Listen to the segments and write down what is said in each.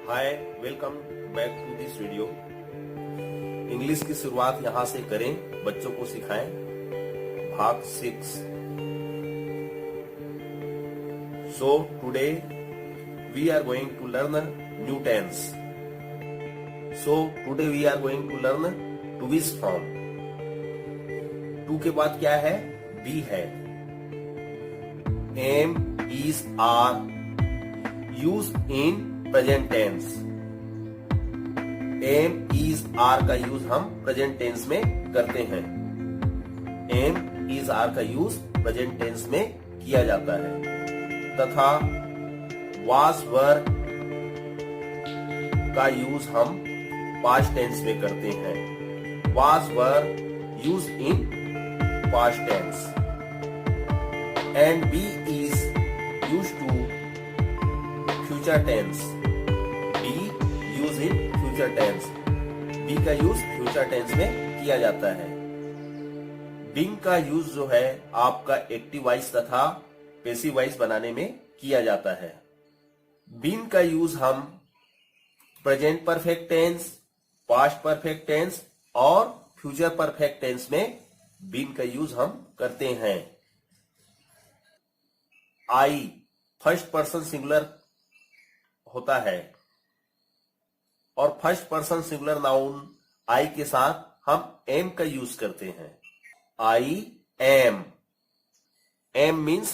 Hi, welcome back to this video. English की शुरुआत यहाँ से करें, बच्चों को सिखाएं। भाग 6। So today we are going to learn new tense. So today we are going to learn to be's form. To के बाद क्या है? बी है। Am, is, are use in present tense. Am, is, are का use हम present tense में करते हैं। एम, इज, आर का यूज प्रेजेंट टेंस में किया जाता है तथा वाज, वर का यूज हम पास्ट टेंस में करते हैं। Was, were use in past tense. And be is use to future tense. Be use in future tense. Be का यूज फ्यूचर टेंस में किया जाता है। बीइंग का यूज जो है आपका एक्टिव वॉइस तथा पैसिव वॉइस बनाने में किया जाता है। बीइंग का यूज हम present perfect tense, past perfect tense और फ्यूचर परफेक्ट टेंस में बीइंग का यूज हम करते हैं। आई फर्स्ट पर्सन सिंगुलर होता है और first person singular noun I के साथ हम एम का यूज करते हैं। I am. Am means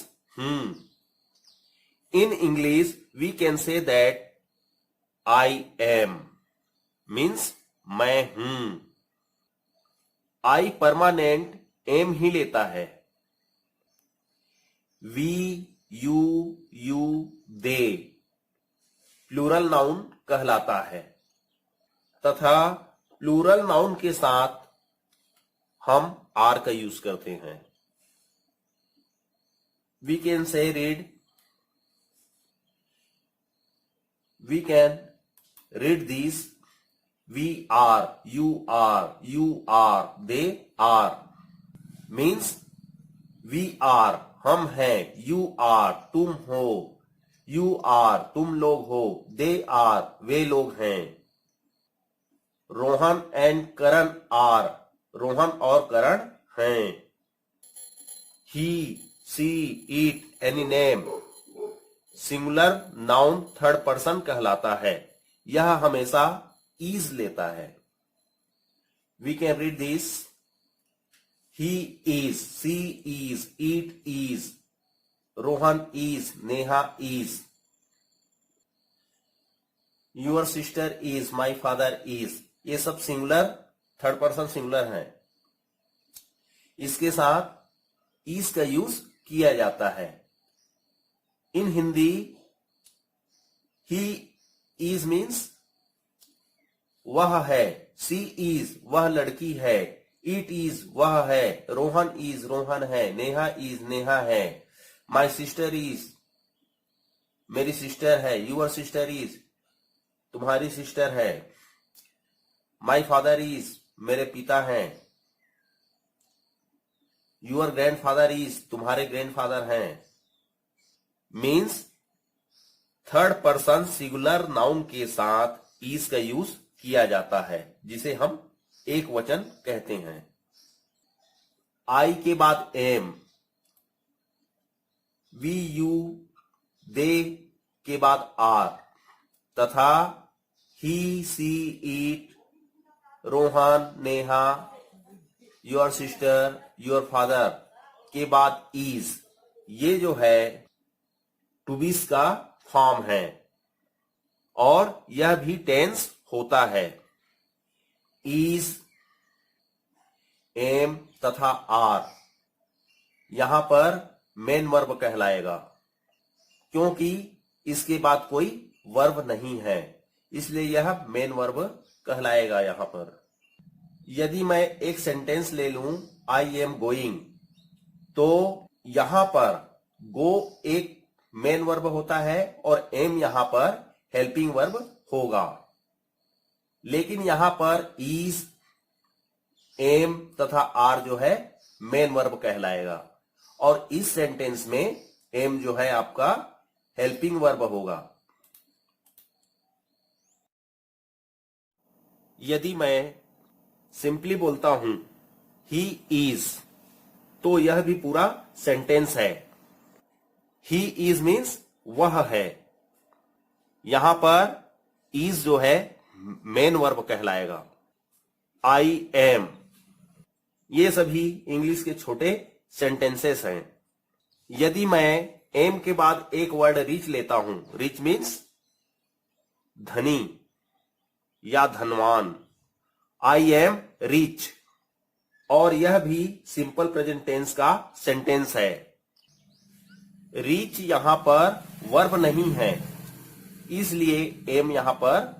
in English we can say that I am means मैं हूं। आई परमानेंट एम ही लेता है। We, you, they plural noun कहलाता है तथा प्लूरल नाउन के साथ हम आर का यूज करते हैं। We can say read, we can read this. We are, you are, they are means we are हम हैं, यू आर तुम हो, यू आर तुम लोग हो, दे आर वे लोग हैं। रोहन एंड करण आर रोहन और करण हैं। He, C, it, any name singular noun third person कहलाता है। यह हमेशा इज लेता है। We can read this. He is, she is, it is, Rohan is, Neha is, your sister is, my father is. ये सब सिंगुलर थर्ड पर्सन सिंगुलर हैं। इसके साथ इज का यूज किया जाता है। इन हिंदी ही इज मीन्स वह है, सी इज वह लड़की है, इट इज वह है, रोहन इज रोहन है, नेहा इज नेहा है, माई सिस्टर इज मेरी सिस्टर है, यूर सिस्टर इज तुम्हारी सिस्टर है, माई फादर इज मेरे पिता हैं, यूर ग्रैंडफादर इज तुम्हारे ग्रैंडफादर हैं। Means third person singular noun के साथ इज का यूज किया जाता है जिसे हम एक वचन कहते हैं। आई के बाद एम, वी, यू, दे के बाद आर तथा he, C, it, Rohan, Neha, your sister, your father के बाद इज। ये जो है टू बीस का फॉर्म है और यह भी टेंस होता है। इज, एम तथा आर यहां पर मेन वर्ब कहलाएगा क्योंकि इसके बाद कोई वर्ब नहीं है, इसलिए यह मेन वर्ब कहलाएगा। यहां पर यदि मैं एक सेंटेंस ले लूं, आई एम गोइंग, तो यहां पर गो एक मेन वर्ब होता है और एम यहां पर हेल्पिंग वर्ब होगा। लेकिन यहां पर इज, एम तथा आर जो है मेन वर्ब कहलाएगा और इस सेंटेंस में एम जो है आपका हेल्पिंग वर्ब होगा। यदि मैं सिंपली बोलता हूं ही इज, तो यह भी पूरा सेंटेंस है। ही इज मीन्स वह है। यहां पर इज जो है मेन वर्ब कहलाएगा। आई एम, ये सभी इंग्लिश के छोटे सेंटेंसेस हैं। यदि मैं एम के बाद एक वर्ड रिच लेता हूं, रिच मीन्स धनी या धनवान, आई एम रिच, और यह भी सिंपल प्रेजेंट टेंस का सेंटेंस है। रिच यहां पर वर्ब नहीं है, इसलिए एम यहां पर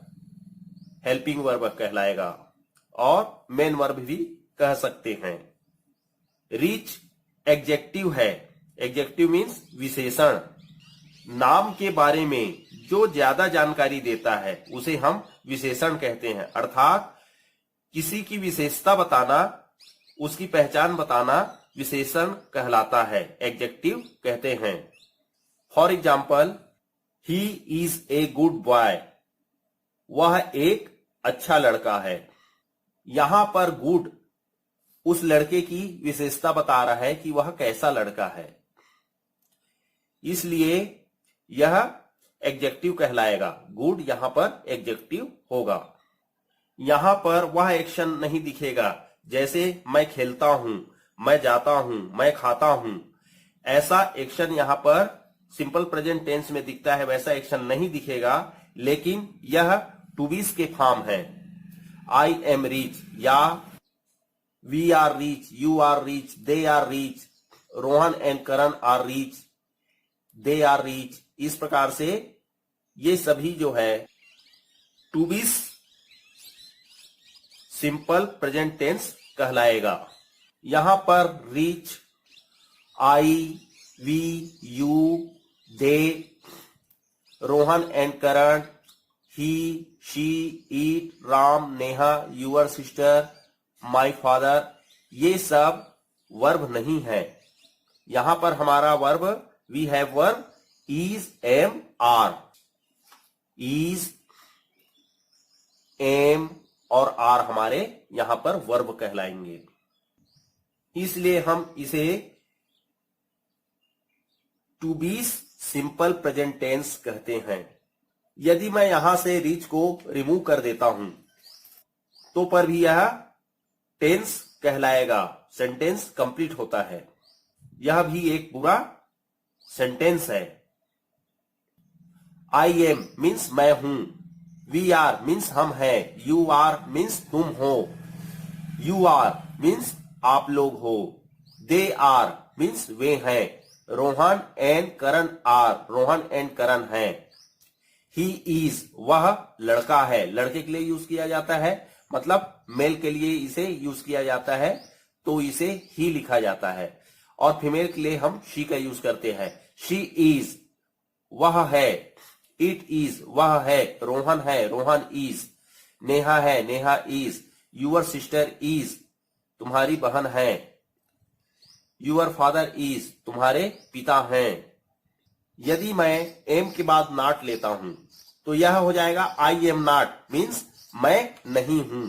हेल्पिंग वर्ब कहलाएगा और मेन वर्ब भी कह सकते हैं। रिच एडजेक्टिव है। एडजेक्टिव मीन्स विशेषण। नाम के बारे में जो ज्यादा जानकारी देता है उसे हम विशेषण कहते हैं। अर्थात किसी की विशेषता बताना, उसकी पहचान बताना विशेषण कहलाता है, एडजेक्टिव कहते हैं। For example, he is a good boy, वह एक अच्छा लड़का है। यहां पर गुड उस लड़के की विशेषता बता रहा है कि वह कैसा लड़का है, इसलिए यह एडजेक्टिव कहलाएगा। गुड यहां पर एडजेक्टिव होगा। यहां पर वह एक्शन नहीं दिखेगा, जैसे मैं खेलता हूं, मैं जाता हूं, मैं खाता हूं। ऐसा एक्शन यहां पर सिंपल प्रेजेंट टेंस में दिखता है, वैसा एक्शन नहीं दिखेगा, लेकिन यह टू बीस के फॉर्म है। आई एम रिच या we are rich, you are rich, they are rich, Rohan and Karan are rich, they are rich. इस प्रकार से ये सभी जो है टू बीस सिंपल प्रेजेंट टेंस कहलाएगा। यहां पर rich, I, we, you, they, Rohan and Karan, he, she, it, Ram, Neha, your sister, my father, ये सब वर्ब नहीं है। यहां पर हमारा verb, we have verb is, am, are. Is, am और आर हमारे यहां पर वर्ब कहलाएंगे, इसलिए हम इसे टू बीस सिंपल प्रेजेंट टेंस कहते हैं। यदि मैं यहां से रिच को रिमूव कर देता हूं तो पर भी यह टेंस कहलाएगा, सेंटेंस कंप्लीट होता है। यह भी एक पूरा सेंटेंस है। आई एम मीन्स मैं हूं, वी आर मीन्स हम हैं, यू आर मीन्स तुम हो, यू आर मीन्स आप लोग हो, दे आर मीन्स वे हैं, Rohan and Karan are, Rohan and Karan हैं। ही इज वह लड़का है, लड़के के लिए यूज किया जाता है, मतलब मेल के लिए इसे यूज किया जाता है तो इसे ही लिखा जाता है, और फीमेल के लिए हम शी का यूज करते हैं। शी इज वह है, इट इज वह है, रोहन है, रोहन इज, नेहा है, Neha is, your sister is तुम्हारी बहन है, यूर फादर इज तुम्हारे पिता हैं। यदि मैं एम के बाद नॉट लेता हूं तो यह हो जाएगा आई एम नॉट मीन्स मैं नहीं हूं।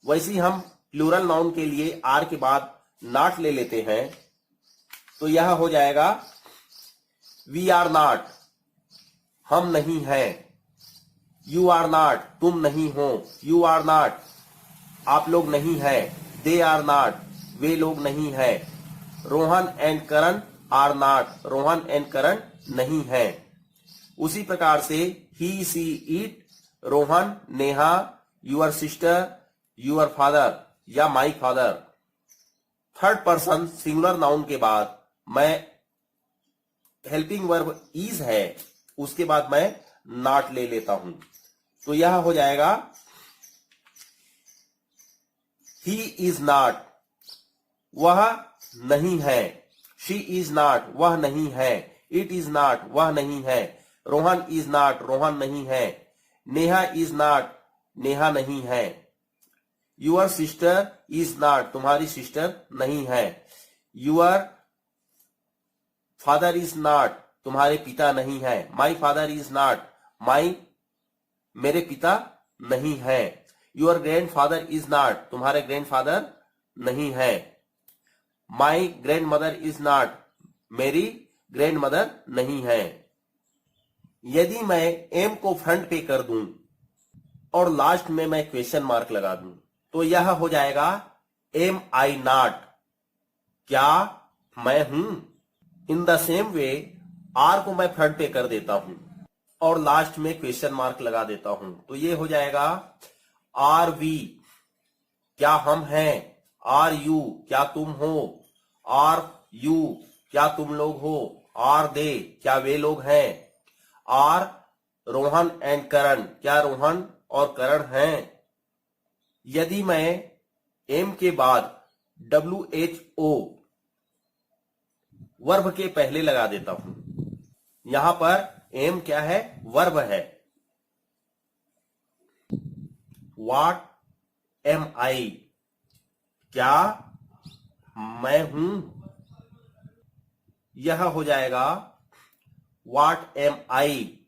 वैसे ही हम प्लूरल नाउन के लिए आर के बाद नॉट ले लेते हैं तो यह हो जाएगा वी आर नॉट हम नहीं हैं, यू आर नॉट तुम नहीं हो, यू आर नॉट आप लोग नहीं हैं, दे आर नॉट वे लोग नहीं हैं, Rohan and Karan are not Rohan and Karan नहीं है। उसी प्रकार से ही, सी, it, Rohan, Neha, your sister, your father या my father. Third person singular noun के बाद मैं हेल्पिंग वर्ब इज है, उसके बाद मैं नॉट ले लेता हूं तो यह हो जाएगा ही इज नॉट वह नहीं है, शी इज नॉट वह नहीं है, इट इज नॉट वह नहीं है, रोहन इज नॉट रोहन नहीं है, नेहा इज नॉट नेहा नहीं है, यूर सिस्टर इज नॉट तुम्हारी सिस्टर नहीं है, यूर फादर इज नॉट तुम्हारे पिता नहीं है, माई फादर इज नॉट माई मेरे पिता नहीं है। योर ग्रैंडफादर इज नॉट, तुम्हारे ग्रैंडफादर नहीं है। My grand mother is not, मेरी ग्रैंड मदर नहीं है। यदि मैं एम को फ्रंट पे कर दूं और लास्ट में मैं क्वेश्चन मार्क लगा दूं तो यह हो जाएगा एम आई नॉट, क्या मैं हूं। In the same way are को मैं फ्रंट पे कर देता हूं और लास्ट में क्वेश्चन मार्क लगा देता हूं तो ये हो जाएगा आर वी, क्या हम हैं। आर यू, क्या तुम हो। आर यू, क्या तुम लोग हो। आर दे, क्या वे लोग हैं। आर रोहन एंड करण, क्या रोहन और करण हैं। यदि मैं एम के बाद WHO वर्ब के पहले लगा देता हूं, यहां पर एम क्या है, वर्ब है। व्हाट एम आई, क्या मैं हूं, यह हो जाएगा व्हाट एम आई,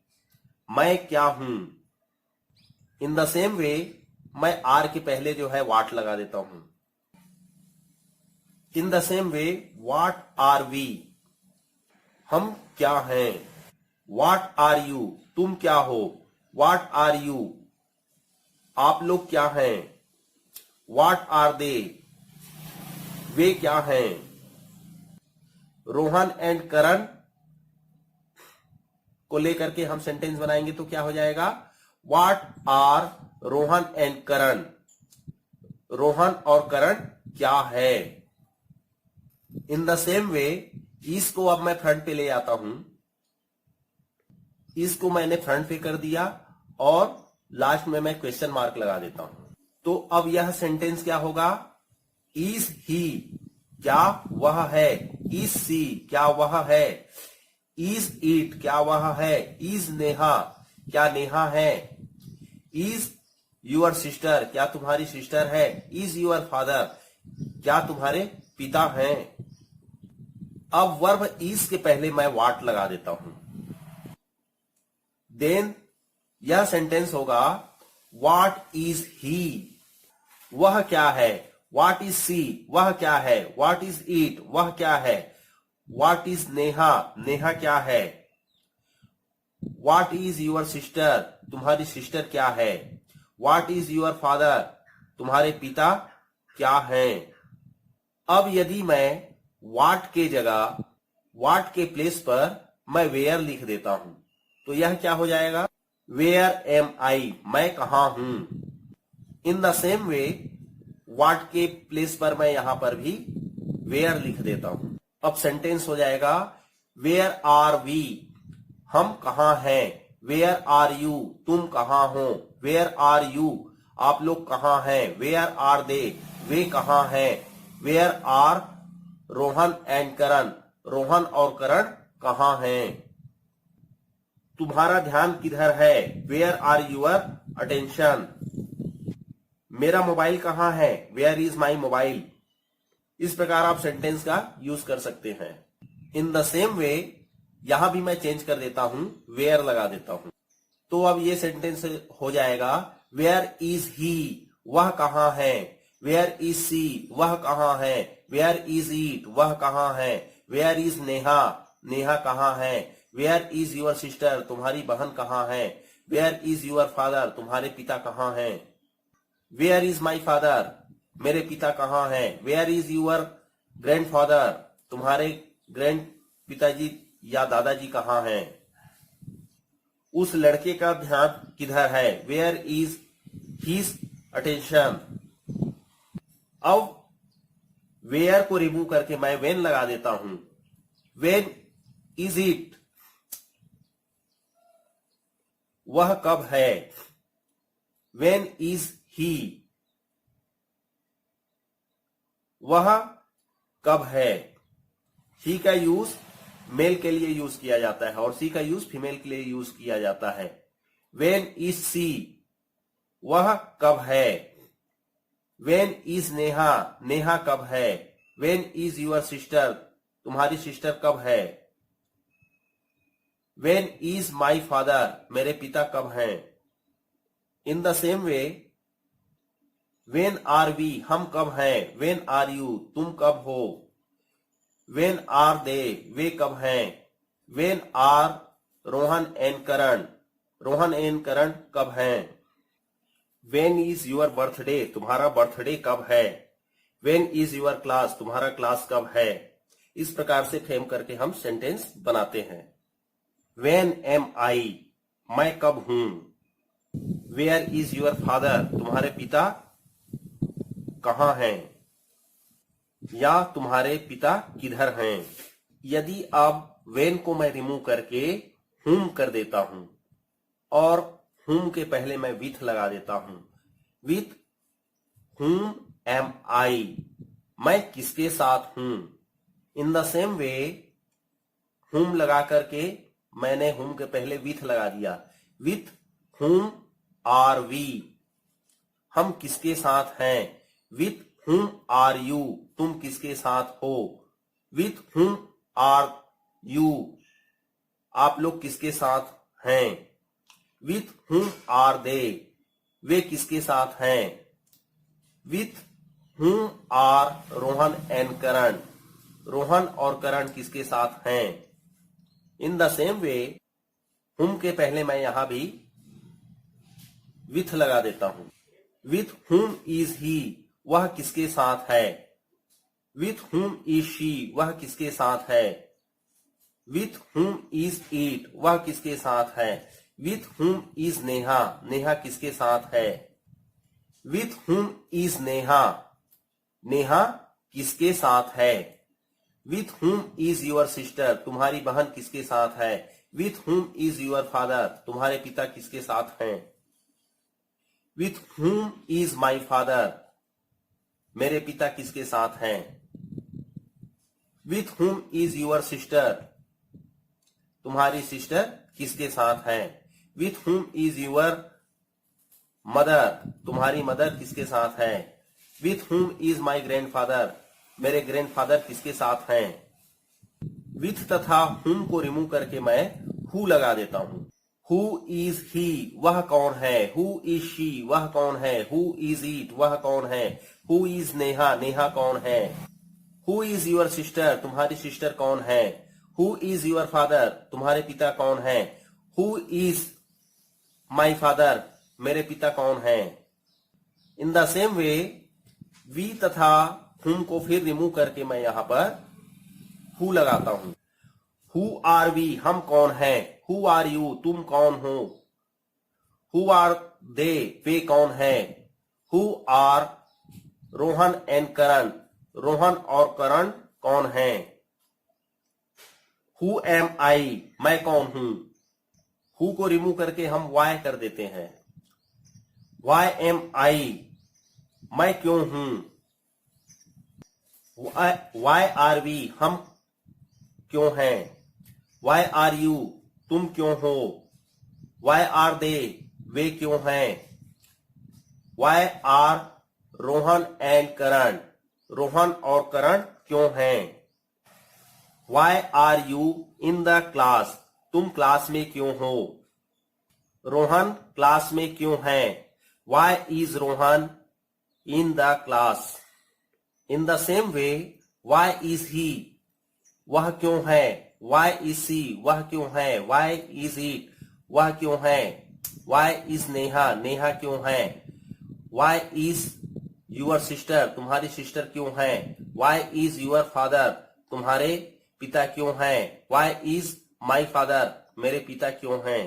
मैं क्या हूं। इन द सेम वे मैं आर के पहले जो है व्हाट लगा देता हूं। In the same way what are we, हम क्या हैं। व्हाट आर यू, तुम क्या हो। व्हाट आर यू, आप लोग क्या हैं। व्हाट आर दे, वे क्या हैं। रोहन एंड करण को लेकर के हम सेंटेंस बनाएंगे तो क्या हो जाएगा, what are Rohan and Karan, Rohan और करण क्या है। इन द सेम वे इसको अब मैं फ्रंट पे ले आता हूं, इसको मैंने फ्रंट पे कर दिया और लास्ट में मैं क्वेश्चन मार्क लगा देता हूं तो अब यह सेंटेंस क्या होगा, इज ही, क्या वह है। इज सी, क्या वह है। इज इट, क्या वह है। इज नेहा, क्या नेहा है। इज यूर सिस्टर, क्या तुम्हारी सिस्टर है। इज यूर फादर, क्या तुम्हारे पिता हैं। अब वर्ब इज के पहले मैं व्हाट लगा देता हूं, देन यह सेंटेंस होगा व्हाट इज ही, वह क्या है। व्हाट इज सी, वह क्या है। व्हाट इज इट, वह क्या है। व्हाट इज नेहा, नेहा क्या है। व्हाट इज यूर सिस्टर, तुम्हारी सिस्टर क्या है। व्हाट इज यूर फादर, तुम्हारे पिता क्या हैं। अब यदि मैं व्हाट के जगह व्हाट के प्लेस पर मैं वेयर लिख देता हूं तो यह क्या हो जाएगा, वेयर एम आई, मैं कहां हूं। In the same way what के प्लेस पर मैं यहां पर भी वेयर लिख देता हूं। अब सेंटेंस हो जाएगा वेयर आर वी, हम कहां हैं। वेयर आर यू, तुम कहां हो। वेयर आर यू, आप लोग कहां हैं। वेयर आर दे, वे कहां हैं। Where are Rohan and Karan, Rohan और करण कहां हैं। तुम्हारा ध्यान किधर है, वेयर आर यूअर अटेंशन। मेरा मोबाइल कहां है, वेयर इज माई मोबाइल। इस प्रकार आप सेंटेंस का यूज कर सकते हैं। इन द सेम वे यहां भी मैं चेंज कर देता हूं, वेयर लगा देता हूं तो अब ये सेंटेंस हो जाएगा वेयर इज ही, वह कहां है। वेयर इज सी, वह कहां है। वेयर इज इट, वह कहां है। वेयर इज नेहा, नेहा कहां है। वेयर इज यूर सिस्टर, तुम्हारी बहन कहां है। वेयर इज यूर फादर, तुम्हारे पिता कहां हैं। वेयर इज माई फादर, मेरे पिता कहां हैं। वेयर इज यूर ग्रैंडफादर, तुम्हारे ग्रैंड पिताजी या दादाजी कहां हैं। उस लड़के का ध्यान किधर है, वेयर इज हिज अटेंशन। अब वेयर को रिमूव करके मैं वेन लगा देता हूं, वेन इज इट, वह कब है। वेन इज ही, वह कब है। ही का यूज मेल के लिए यूज किया जाता है और सी का यूज फीमेल के लिए यूज किया जाता है। वेन इज सी, वह कब है। वेन इज नेहा, नेहा कब है। वेन इज यूर सिस्टर, तुम्हारी सिस्टर कब है। वेन इज माई फादर, मेरे पिता कब हैं। In the same way when are we हम कब हैं, वेन आर यू तुम कब हो, वेन आर दे वे कब हैं, when are Rohan and Karan Rohan and Karan कब हैं, वेन इज यूर बर्थडे तुम्हारा बर्थडे कब है, वेन इज यूर क्लास तुम्हारा क्लास कब है। इस प्रकार से फ्रेम करके हम सेंटेंस बनाते हैं। वेन एम आई मैं कब हूं, वेयर इज यूर फादर तुम्हारे पिता कहां हैं, या तुम्हारे पिता किधर हैं। यदि अब वेन को मैं रिमूव करके हुम कर देता हूं और हुम के पहले मैं विथ लगा देता हूं, विथ हुम एम आई मैं किसके साथ हूं। इन द सेम वे हुम लगा करके मैंने हुम के पहले विथ लगा दिया, विथ हुम आर वी हम किसके साथ हैं, विथ हुम आर यू तुम किसके साथ हो, विथ हुम आर यू आप लोग किसके साथ हैं, विथ हुम आर दे वे किसके साथ हैं, with whom are Rohan and Karan Rohan और करण किसके साथ हैं। इन द सेम वे हुम के पहले मैं यहां भी विथ लगा देता हूं, विथ हुम इज ही वह किसके साथ है, विथ हुम इज शी वह किसके साथ है, विथ हुम इज इट वह किसके साथ है, with whom is Neha Neha किसके साथ है, with whom is Neha Neha किसके साथ है, with whom is your sister तुम्हारी बहन किसके साथ है, with whom is your father तुम्हारे पिता किसके साथ हैं, विथ हुम इज माई फादर मेरे पिता किसके साथ हैं, विथ हुम इज योर सिस्टर तुम्हारी सिस्टर किसके साथ है, with whom is your mother तुम्हारी मदर किसके साथ है, with whom is my grandfather मेरे ग्रैंडफादर किसके साथ हैं। विथ तथा हुम को रिमूव करके मैं हु लगा देता हूं, हु इज ही वह कौन है, हु इज शी वह कौन है, हु इज इट वह कौन है, हु इज नेहा नेहा कौन है, हु इज योर सिस्टर तुम्हारी सिस्टर कौन है, हु इज योर फादर तुम्हारे पिता कौन है, हु इज माई फादर मेरे पिता कौन है। In the same way we तथा हुम को फिर रिमूव करके मैं यहां पर हु लगाता हूं, हु आर वी हम कौन हैं, हु आर यू तुम कौन हो, हु आर दे वे कौन है, who are Rohan and Karan Rohan और करण कौन है, हु एम आई मैं कौन हूं। हु को रिमूव करके हम वाई कर देते हैं, वाई एम आई मैं क्यों हूं, वाई आर वी हम क्यों हैं, वाई आर यू तुम क्यों हो, वाई आर दे वे क्यों हैं, why are Rohan and Karan Rohan और करण क्यों हैं, why are you in the class तुम क्लास में क्यों हो, रोहन क्लास में क्यों है, why is Rohan in the class. In the same way why is he वह क्यों है, वाई इज सी वह क्यों है, वाई इज इट वह क्यों है, वाई इज नेहा नेहा क्यों है, वाई इज यूर सिस्टर तुम्हारी सिस्टर क्यों है, वाई इज यूर फादर तुम्हारे पिता क्यों हैं, वाई इज माई फादर मेरे पिता क्यों हैं।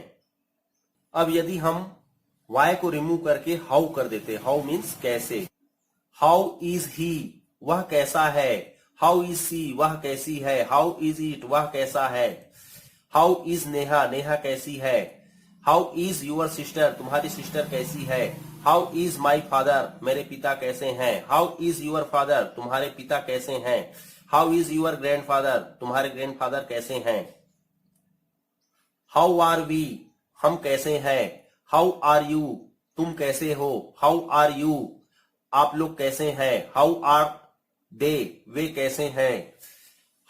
अब यदि हम वाई को रिमूव करके हाउ कर देते, हाउ मीन्स कैसे, हाउ इज ही वह कैसा है, हाउ इज सी वह कैसी है, हाउ इज इट वह कैसा है, हाउ इज नेहा नेहा कैसी है, हाउ इज यूर सिस्टर तुम्हारी सिस्टर कैसी है, हाउ इज माई फादर मेरे पिता कैसे हैं, हाउ इज यूर फादर तुम्हारे पिता कैसे हैं, हाउ इज यूर ग्रैंडफादर तुम्हारे ग्रैंडफादर कैसे हैं, हाउ आर वी हम कैसे हैं, हाउ आर यू तुम कैसे हो, हाउ आर यू आप लोग कैसे हैं, हाउ आर दे वे कैसे हैं,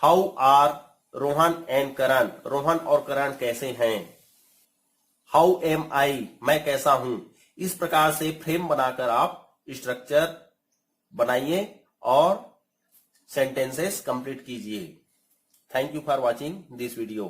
how are Rohan and Karan Rohan और करण कैसे हैं, हाउ एम आई मैं कैसा हूं। इस प्रकार से फ्रेम बनाकर आप स्ट्रक्चर बनाइए और सेंटेंसेस कंप्लीट कीजिए। Thank you for watching this video.